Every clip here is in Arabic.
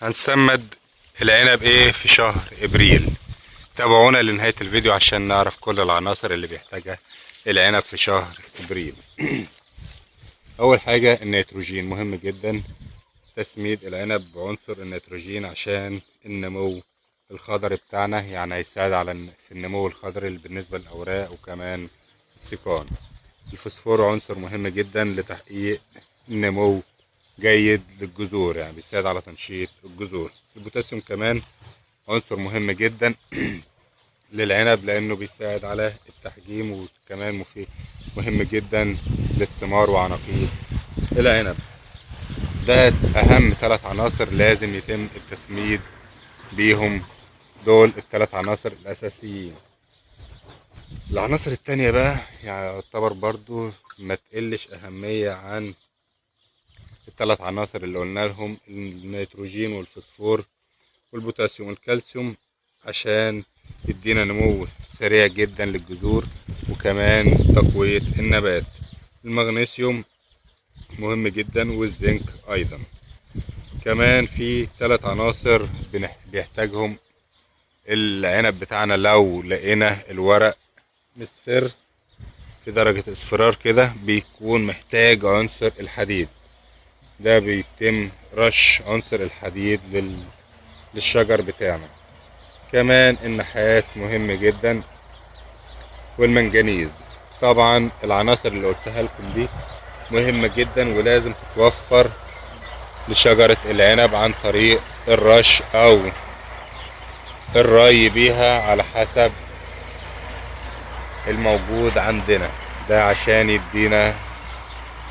هنسمد العنب ايه في شهر ابريل. تابعونا لنهاية الفيديو عشان نعرف كل العناصر اللي بيحتاجها العنب في شهر ابريل. اول حاجة النيتروجين مهم جدا. تسميد العنب بعنصر النيتروجين عشان النمو الخضري بتاعنا، يعني هيساعد على في النمو الخضري بالنسبة للأوراق وكمان السيقان. الفوسفور عنصر مهم جدا لتحقيق النمو جيد للجذور، يعني بيساعد على تنشيط الجذور. البوتاسيوم كمان عنصر مهم جدا للعنب لأنه بيساعد على التحجيم، وكمان مهم جدا للثمار وعناقيد العنب. ده أهم 3 عناصر لازم يتم التسميد بيهم، دول ال3 عناصر الأساسيين. العناصر التانية بقى يعني يعتبر برضو ما تقلش أهمية عن ال3 عناصر اللي قلنا لهم: النيتروجين والفوسفور والبوتاسيوم والكالسيوم، عشان يدينا نمو سريع جدا للجذور وكمان تقوية النبات. المغنيسيوم مهم جدا والزنك أيضا. كمان في 3 عناصر بيحتاجهم العنب بتاعنا. لو لقينا الورق مصفر في درجة اصفرار كده بيكون محتاج عنصر الحديد. ده بيتم رش عنصر الحديد للشجر بتاعنا. كمان النحاس مهم جدا والمنجنيز. طبعا العناصر اللي قلتها لكم دي مهمة جدا ولازم تتوفر لشجرة العنب عن طريق الرش او الري بيها على حسب الموجود عندنا، ده عشان يدينا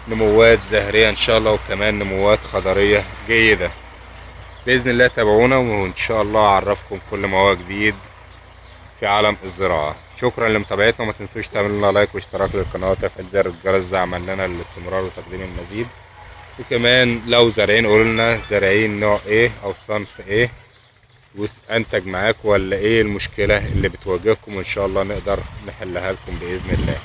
نموات زهرية ان شاء الله وكمان نموات خضرية جيدة. بإذن الله تابعونا وان شاء الله اعرفكم كل ما هو جديد في عالم الزراعة. شكرا لمتابعتنا، وما تنسوش تعملوا لنا لايك واشتراك للقناة وتفعيل زر الجرس، ده عمل لنا للاستمرار وتقديم المزيد. وكمان لو زارعين قولوا لنا زارعين نوع ايه او صنف ايه وانتج معاكم، ولا ايه المشكلة اللي بتواجهكم، وان شاء الله نقدر نحلها لكم بإذن الله.